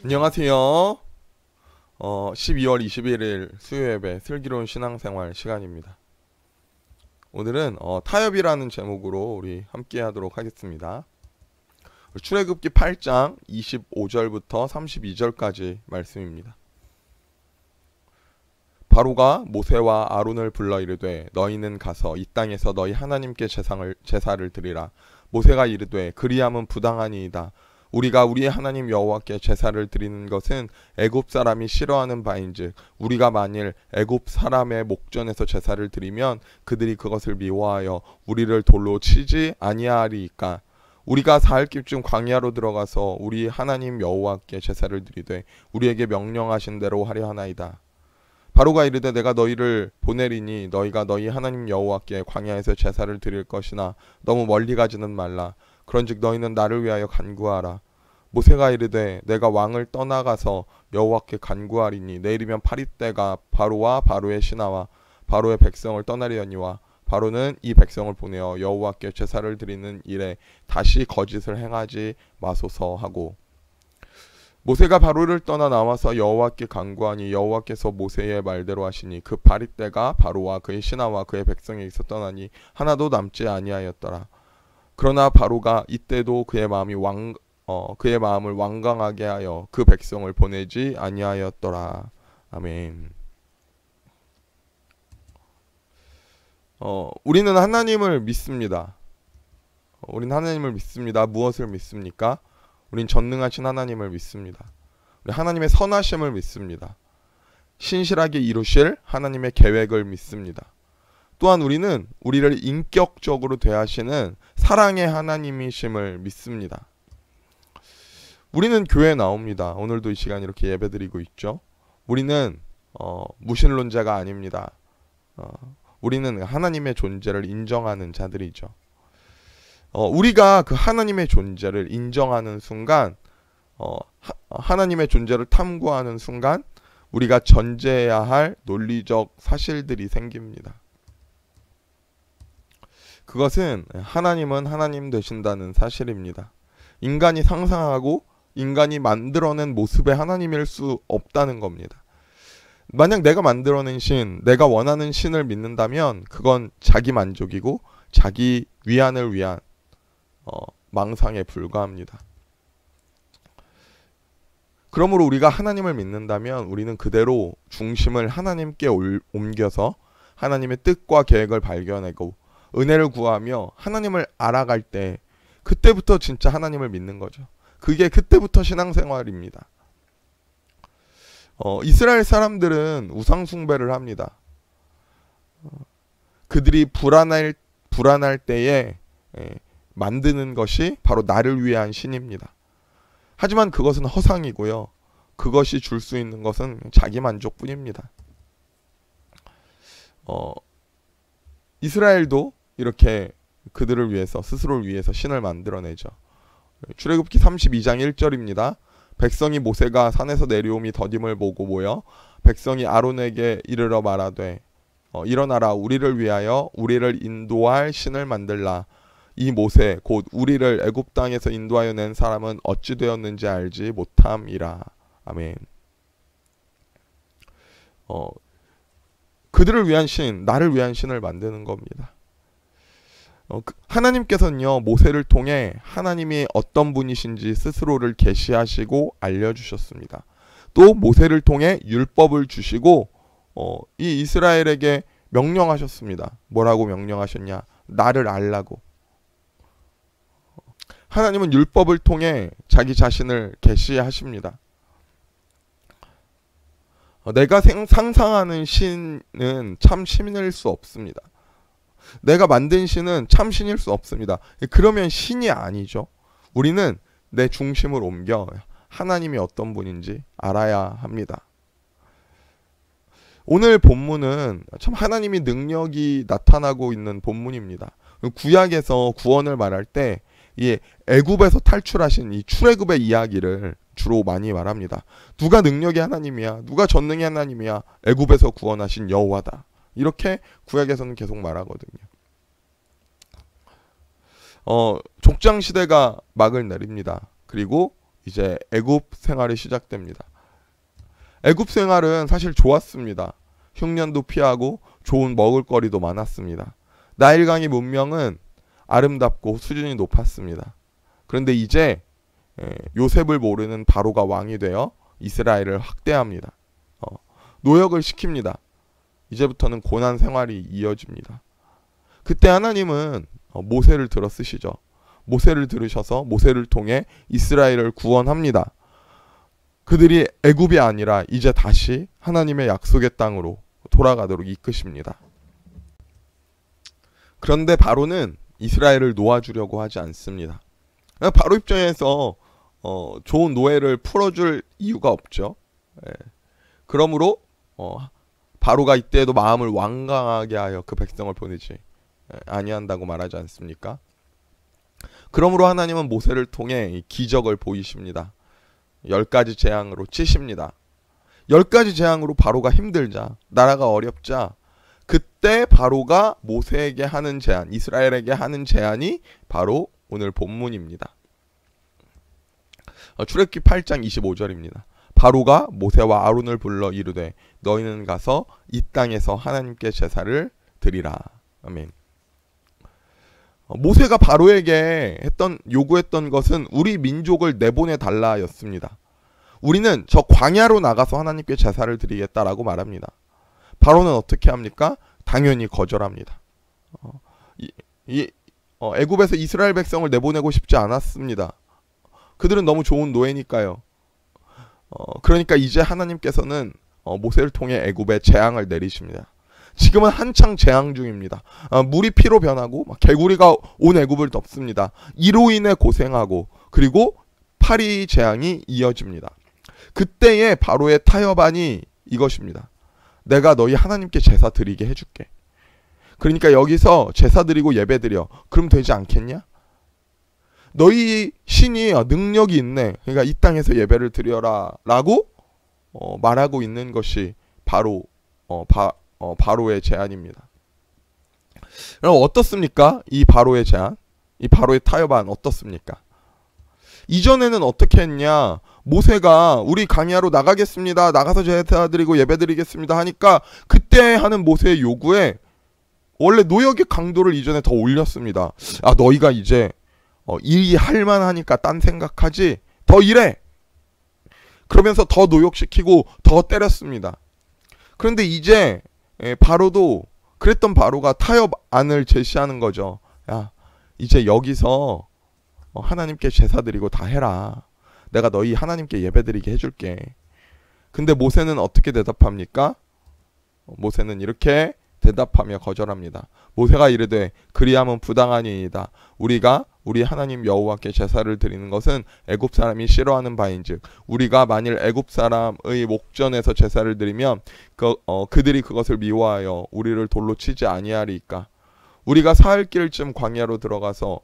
안녕하세요. 12월 21일 수요예배 슬기로운 신앙생활 시간입니다. 오늘은 타협이라는 제목으로 우리 함께 하도록 하겠습니다. 출애굽기 8장 25절부터 32절까지 말씀입니다. 바로가 모세와 아론을 불러 이르되 너희는 가서 이 땅에서 너희 하나님께 제사를 드리라. 모세가 이르되 그리함은 부당하니이다. 우리가 우리의 하나님 여호와께 제사를 드리는 것은 애굽 사람이 싫어하는 바인즉 우리가 만일 애굽 사람의 목전에서 제사를 드리면 그들이 그것을 미워하여 우리를 돌로 치지 아니하리이까. 우리가 사흘쯤 광야로 들어가서 우리 하나님 여호와께 제사를 드리되 우리에게 명령하신 대로 하려 하나이다. 바로가 이르되 내가 너희를 보내리니 너희가 너희 하나님 여호와께 광야에서 제사를 드릴 것이나 너무 멀리 가지는 말라. 그런즉 너희는 나를 위하여 간구하라. 모세가 이르되 내가 왕을 떠나가서 여호와께 간구하리니 내일이면 파리떼가 바로와 바로의 신하와 바로의 백성을 떠나려니와 바로는 이 백성을 보내어 여호와께 제사를 드리는 일에 다시 거짓을 행하지 마소서 하고, 모세가 바로를 떠나 나와서 여호와께 간구하니 여호와께서 모세의 말대로 하시니 그 파리떼가 바로와 그의 신하와 그의 백성에게서 떠나니 하나도 남지 아니하였더라. 그러나 바로가 이때도 그의 마음을 완강하게 하여 그 백성을 보내지 아니하였더라. 아멘. 우리는 하나님을 믿습니다. 우리는 하나님을 믿습니다. 무엇을 믿습니까? 우린 전능하신 하나님을 믿습니다. 우리 하나님의 선하심을 믿습니다. 신실하게 이루실 하나님의 계획을 믿습니다. 또한 우리는 우리를 인격적으로 대하시는 사랑의 하나님이심을 믿습니다. 우리는 교회에 나옵니다. 오늘도 이 시간 이렇게 예배드리고 있죠. 우리는 무신론자가 아닙니다. 우리는 하나님의 존재를 인정하는 자들이죠. 우리가 그 하나님의 존재를 인정하는 순간, 하나님의 존재를 탐구하는 순간 우리가 전제해야 할 논리적 사실들이 생깁니다. 그것은 하나님은 하나님 되신다는 사실입니다. 인간이 상상하고 인간이 만들어낸 모습의 하나님일 수 없다는 겁니다. 만약 내가 만들어낸 신, 내가 원하는 신을 믿는다면 그건 자기 만족이고 자기 위안을 위한 망상에 불과합니다. 그러므로 우리가 하나님을 믿는다면 우리는 그대로 중심을 하나님께 옮겨서 하나님의 뜻과 계획을 발견하고 은혜를 구하며 하나님을 알아갈 때 그때부터 진짜 하나님을 믿는 거죠. 그게 그때부터 신앙생활입니다. 이스라엘 사람들은 우상 숭배를 합니다. 그들이 불안할 때에 만드는 것이 바로 나를 위한 신입니다. 하지만 그것은 허상이고요. 그것이 줄 수 있는 것은 자기 만족뿐입니다. 이스라엘도 이렇게 그들을 위해서, 스스로를 위해서 신을 만들어내죠. 출애굽기 32장 1절입니다. 백성이 모세가 산에서 내려옴이 더딤을 보고 모여 백성이 아론에게 이르러 말하되 일어나라, 우리를 위하여 우리를 인도할 신을 만들라. 이 모세 곧 우리를 애굽 땅에서 인도하여 낸 사람은 어찌 되었는지 알지 못함이라. 아멘. 그들을 위한 신, 나를 위한 신을 만드는 겁니다. 하나님께서는요, 모세를 통해 하나님이 어떤 분이신지 스스로를 계시하시고 알려주셨습니다. 또 모세를 통해 율법을 주시고 이 이스라엘에게 명령하셨습니다. 뭐라고 명령하셨냐? 나를 알라고. 하나님은 율법을 통해 자기 자신을 계시하십니다. 내가 상상하는 신은 참 신일 수 없습니다. 내가 만든 신은 참 신일 수 없습니다. 그러면 신이 아니죠. 우리는 내 중심을 옮겨 하나님이 어떤 분인지 알아야 합니다. 오늘 본문은 참 하나님의 능력이 나타나고 있는 본문입니다. 구약에서 구원을 말할 때 이 애굽에서 탈출하신 이 출애굽의 이야기를 주로 많이 말합니다. 누가 능력의 하나님이야, 누가 전능의 하나님이야, 애굽에서 구원하신 여호와다. 이렇게 구약에서는 계속 말하거든요. 족장 시대가 막을 내립니다. 그리고 이제 애굽 생활이 시작됩니다. 애굽 생활은 사실 좋았습니다. 흉년도 피하고 좋은 먹을거리도 많았습니다. 나일강의 문명은 아름답고 수준이 높았습니다. 그런데 이제 요셉을 모르는 바로가 왕이 되어 이스라엘을 확대합니다. 노역을 시킵니다. 이제부터는 고난 생활이 이어집니다. 그때 하나님은 모세를 들어 쓰시죠. 모세를 들으셔서 모세를 통해 이스라엘을 구원합니다. 그들이 애굽이 아니라 이제 다시 하나님의 약속의 땅으로 돌아가도록 이끄십니다. 그런데 바로는 이스라엘을 놓아주려고 하지 않습니다. 바로 입장에서 좋은 노예를 풀어줄 이유가 없죠. 그러므로 바로가 이때에도 마음을 완강하게 하여 그 백성을 보내지 아니한다고 말하지 않습니까? 그러므로 하나님은 모세를 통해 기적을 보이십니다. 10가지 재앙으로 치십니다. 10가지 재앙으로 바로가 힘들자, 나라가 어렵자, 그때 바로가 모세에게 하는 제안, 이스라엘에게 하는 제안이 바로 오늘 본문입니다. 출애굽기 8장 25절입니다. 바로가 모세와 아론을 불러 이르되 너희는 가서 이 땅에서 하나님께 제사를 드리라. 아멘. 모세가 바로에게 요구했던 것은 우리 민족을 내보내 달라였습니다. 우리는 저 광야로 나가서 하나님께 제사를 드리겠다라고 말합니다. 바로는 어떻게 합니까? 당연히 거절합니다. 애굽에서 이스라엘 백성을 내보내고 싶지 않았습니다. 그들은 너무 좋은 노예니까요. 그러니까 이제 하나님께서는 모세를 통해 애굽에 재앙을 내리십니다. 지금은 한창 재앙 중입니다. 물이 피로 변하고 개구리가 온 애굽을 덮습니다. 이로 인해 고생하고 그리고 파리 재앙이 이어집니다. 그때의 바로의 타협안이 이것입니다. 내가 너희 하나님께 제사 드리게 해줄게. 그러니까 여기서 제사 드리고 예배 드려. 그럼 되지 않겠냐? 너희 신이 능력이 있네. 그러니까 이 땅에서 예배를 드려라 라고 말하고 있는 것이 바로 바로의 제안입니다. 그럼 어떻습니까? 이 바로의 제안, 이 바로의 타협안 어떻습니까? 이전에는 어떻게 했냐? 모세가 우리 광야로 나가겠습니다. 나가서 제사 드리고 예배 드리겠습니다 하니까 그때 하는 모세의 요구에 원래 노역의 강도를 이전에 더 올렸습니다. 너희가 이제 일이 할만하니까 딴 생각하지, 더 일해. 그러면서 더 노역시키고 더 때렸습니다. 그런데 이제 바로도 그랬던 바로가 타협안을 제시하는 거죠. 야, 이제 여기서 하나님께 제사 드리고 다 해라. 내가 너희 하나님께 예배 드리게 해줄게. 근데 모세는 어떻게 대답합니까? 모세는 이렇게 대답하며 거절합니다. 모세가 이르되 그리함은 부당하니이다. 우리가 우리 하나님 여호와께 제사를 드리는 것은 애굽 사람이 싫어하는 바인즉 우리가 만일 애굽 사람의 목전에서 제사를 드리면 그들이 그것을 미워하여 우리를 돌로 치지 아니하리이까. 우리가 사흘 길쯤 광야로 들어가서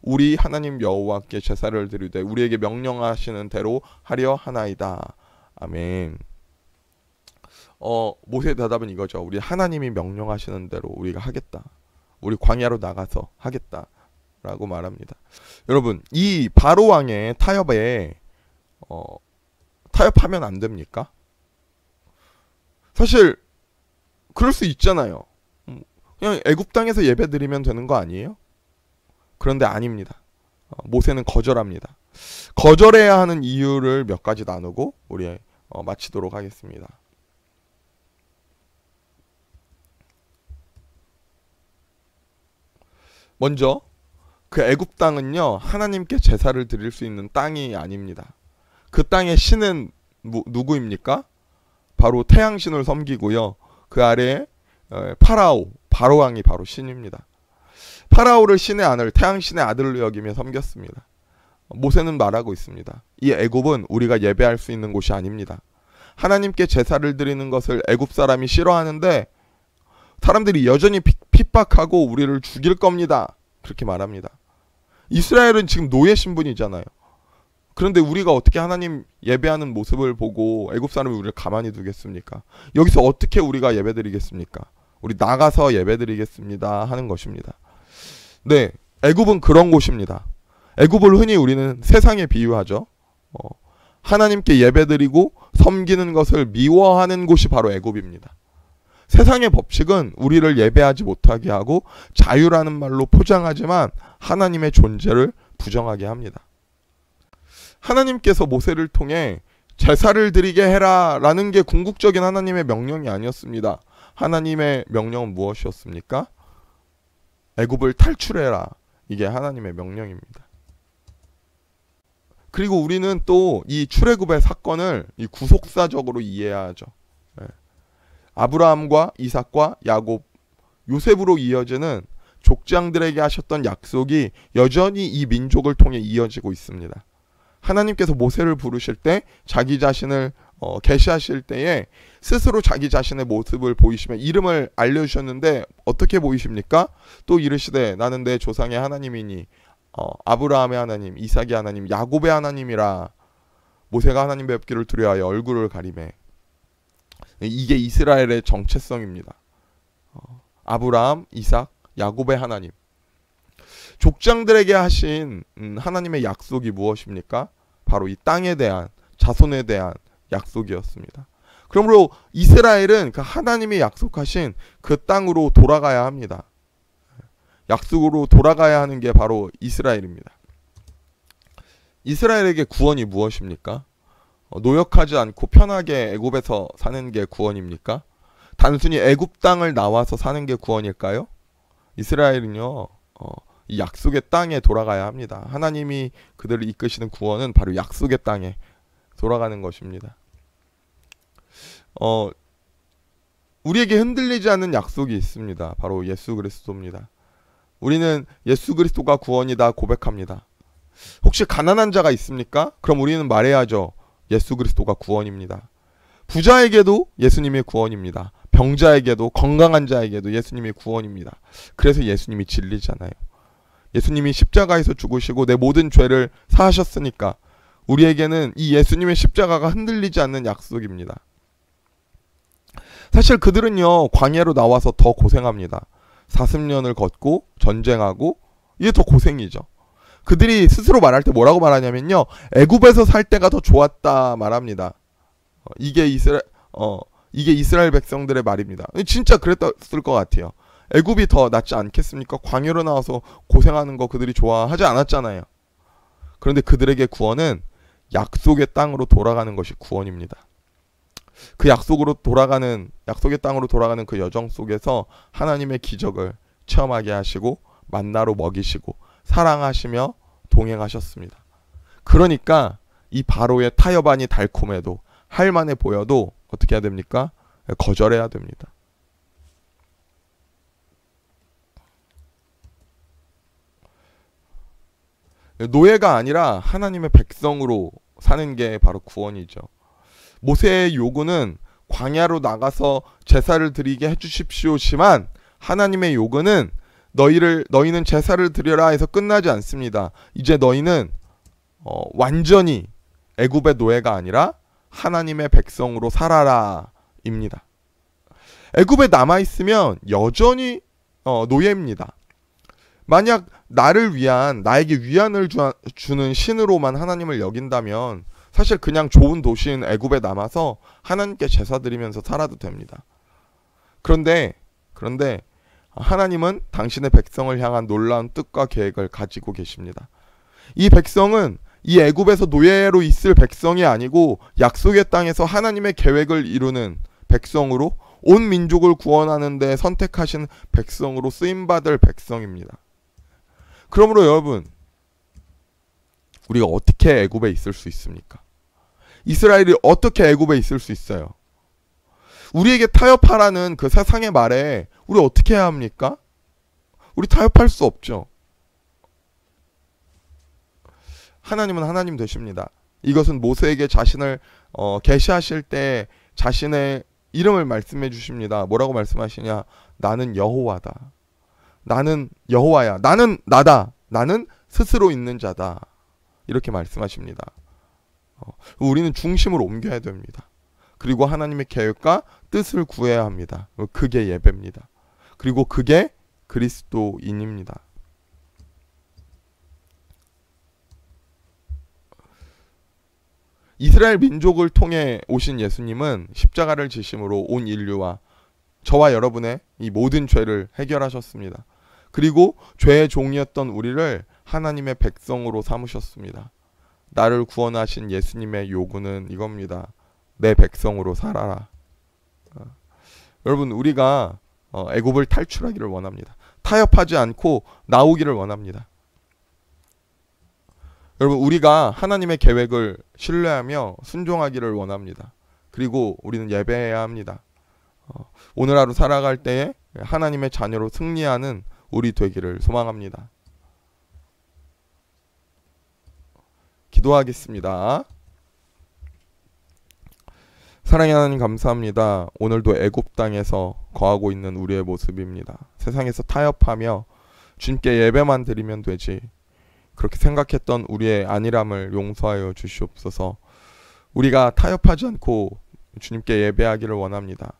우리 하나님 여호와께 제사를 드리되 우리에게 명령하시는 대로 하려 하나이다. 아멘. 모세의 대답은 이거죠. 우리 하나님이 명령하시는 대로 우리가 하겠다. 우리 광야로 나가서 하겠다 라고 말합니다. 여러분, 이 바로 왕의 타협에 타협하면 안 됩니까? 사실 그럴 수 있잖아요. 그냥 애굽 땅에서 예배 드리면 되는 거 아니에요? 그런데 아닙니다. 모세는 거절합니다. 거절해야 하는 이유를 몇 가지 나누고 우리 마치도록 하겠습니다. 먼저 그 애굽 땅은요, 하나님께 제사를 드릴 수 있는 땅이 아닙니다. 그 땅의 신은 누구입니까? 바로 태양신을 섬기고요. 그 아래에 바로 왕이 바로 신입니다. 파라오를 신의 아들, 태양신의 아들로 여기며 섬겼습니다. 모세는 말하고 있습니다. 이 애굽은 우리가 예배할 수 있는 곳이 아닙니다. 하나님께 제사를 드리는 것을 애굽 사람이 싫어하는데 사람들이 여전히 핍박하고 우리를 죽일 겁니다. 그렇게 말합니다. 이스라엘은 지금 노예 신분이잖아요. 그런데 우리가 어떻게 하나님 예배하는 모습을 보고 애굽 사람이 우리를 가만히 두겠습니까? 여기서 어떻게 우리가 예배드리겠습니까? 우리 나가서 예배드리겠습니다 하는 것입니다. 네, 애굽은 그런 곳입니다. 애굽을 흔히 우리는 세상에 비유하죠. 하나님께 예배드리고 섬기는 것을 미워하는 곳이 바로 애굽입니다. 세상의 법칙은 우리를 예배하지 못하게 하고 자유라는 말로 포장하지만 하나님의 존재를 부정하게 합니다. 하나님께서 모세를 통해 제사를 드리게 해라 라는 게 궁극적인 하나님의 명령이 아니었습니다. 하나님의 명령은 무엇이었습니까? 애굽을 탈출해라. 이게 하나님의 명령입니다. 그리고 우리는 또 이 출애굽의 사건을 이 구속사적으로 이해해야죠. 아브라함과 이삭과 야곱, 요셉으로 이어지는 족장들에게 하셨던 약속이 여전히 이 민족을 통해 이어지고 있습니다. 하나님께서 모세를 부르실 때 자기 자신을 계시하실 때에 스스로 자기 자신의 모습을 보이시며 이름을 알려주셨는데 어떻게 보이십니까? 또 이르시되 나는 내 조상의 하나님이니 아브라함의 하나님, 이삭의 하나님, 야곱의 하나님이라. 모세가 하나님 뵙기를 두려워하여 얼굴을 가리매. 이게 이스라엘의 정체성입니다. 아브라함, 이삭, 야곱의 하나님. 족장들에게 하신 하나님의 약속이 무엇입니까? 바로 이 땅에 대한, 자손에 대한 약속이었습니다. 그러므로 이스라엘은 그 하나님이 약속하신 그 땅으로 돌아가야 합니다. 약속으로 돌아가야 하는 게 바로 이스라엘입니다. 이스라엘에게 구원이 무엇입니까? 노역하지 않고 편하게 애굽에서 사는 게 구원입니까? 단순히 애굽 땅을 나와서 사는 게 구원일까요? 이스라엘은요, 이 약속의 땅에 돌아가야 합니다. 하나님이 그들을 이끄시는 구원은 바로 약속의 땅에 돌아가는 것입니다. 우리에게 흔들리지 않는 약속이 있습니다. 바로 예수 그리스도입니다. 우리는 예수 그리스도가 구원이다 고백합니다. 혹시 가난한 자가 있습니까? 그럼 우리는 말해야죠. 예수 그리스도가 구원입니다. 부자에게도 예수님이 구원입니다. 병자에게도, 건강한 자에게도 예수님이 구원입니다. 그래서 예수님이 진리잖아요. 예수님이 십자가에서 죽으시고 내 모든 죄를 사하셨으니까 우리에게는 이 예수님의 십자가가 흔들리지 않는 약속입니다. 사실 그들은요, 광야로 나와서 더 고생합니다. 40년을 걷고 전쟁하고 이게 더 고생이죠. 그들이 스스로 말할 때 뭐라고 말하냐면요, 애굽에서 살 때가 더 좋았다 말합니다. 이게 이스라엘 백성들의 말입니다. 진짜 그랬을 것 같아요. 애굽이 더 낫지 않겠습니까? 광야로 나와서 고생하는 거 그들이 좋아하지 않았잖아요. 그런데 그들에게 구원은 약속의 땅으로 돌아가는 것이 구원입니다. 그 약속의 땅으로 돌아가는 그 여정 속에서 하나님의 기적을 체험하게 하시고 만나로 먹이시고 사랑하시며 동행하셨습니다. 그러니까 이 바로의 타협안이 달콤해도 할만해 보여도 어떻게 해야 됩니까? 거절해야 됩니다. 노예가 아니라 하나님의 백성으로 사는 게 바로 구원이죠. 모세의 요구는 광야로 나가서 제사를 드리게 해주십시오지만 하나님의 요구는 너희는 제사를 드려라 해서 끝나지 않습니다. 이제 너희는 완전히 애굽의 노예가 아니라 하나님의 백성으로 살아라 입니다. 애굽에 남아있으면 여전히 노예입니다. 만약 나에게 위안을 주는 신으로만 하나님을 여긴다면 사실 그냥 좋은 도시인 애굽에 남아서 하나님께 제사 드리면서 살아도 됩니다. 그런데 하나님은 당신의 백성을 향한 놀라운 뜻과 계획을 가지고 계십니다. 이 백성은 이 애굽에서 노예로 있을 백성이 아니고 약속의 땅에서 하나님의 계획을 이루는 백성으로 온 민족을 구원하는 데 선택하신 백성으로 쓰임받을 백성입니다. 그러므로 여러분, 우리가 어떻게 애굽에 있을 수 있습니까? 이스라엘이 어떻게 애굽에 있을 수 있어요? 우리에게 타협하라는 그 세상의 말에 우리 어떻게 해야 합니까? 우리 타협할 수 없죠. 하나님은 하나님 되십니다. 이것은 모세에게 자신을 계시하실 때 자신의 이름을 말씀해 주십니다. 뭐라고 말씀하시냐? 나는 여호와다. 나는 여호와야. 나는 나다. 나는 스스로 있는 자다. 이렇게 말씀하십니다. 우리는 중심을 옮겨야 됩니다. 그리고 하나님의 계획과 뜻을 구해야 합니다. 그게 예배입니다. 그리고 그게 그리스도인입니다. 이스라엘 민족을 통해 오신 예수님은 십자가를 지심으로 온 인류와 저와 여러분의 이 모든 죄를 해결하셨습니다. 그리고 죄의 종이었던 우리를 하나님의 백성으로 삼으셨습니다. 나를 구원하신 예수님의 요구는 이겁니다. 내 백성으로 살아라. 여러분, 우리가 애굽을 탈출하기를 원합니다. 타협하지 않고 나오기를 원합니다. 여러분, 우리가 하나님의 계획을 신뢰하며 순종하기를 원합니다. 그리고 우리는 예배해야 합니다. 오늘 하루 살아갈 때에 하나님의 자녀로 승리하는 우리 되기를 소망합니다. 기도하겠습니다. 사랑의 하나님, 감사합니다. 오늘도 애굽 땅에서 거하고 있는 우리의 모습입니다. 세상에서 타협하며 주님께 예배만 드리면 되지, 그렇게 생각했던 우리의 안일함을 용서하여 주시옵소서. 우리가 타협하지 않고 주님께 예배하기를 원합니다.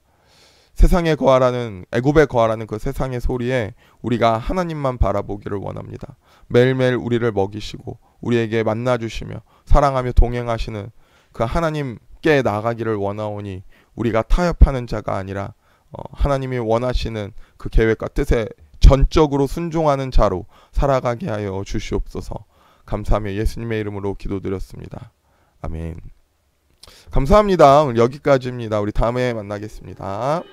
세상에 거하라는, 애굽에 거하라는 그 세상의 소리에 우리가 하나님만 바라보기를 원합니다. 매일매일 우리를 먹이시고 우리에게 만나주시며 사랑하며 동행하시는 그 하나님께 나아가기를 원하오니, 우리가 타협하는 자가 아니라 하나님이 원하시는 그 계획과 뜻에 전적으로 순종하는 자로 살아가게 하여 주시옵소서. 감사하며 예수님의 이름으로 기도드렸습니다. 아멘. 감사합니다. 오늘 여기까지입니다. 우리 다음에 만나겠습니다.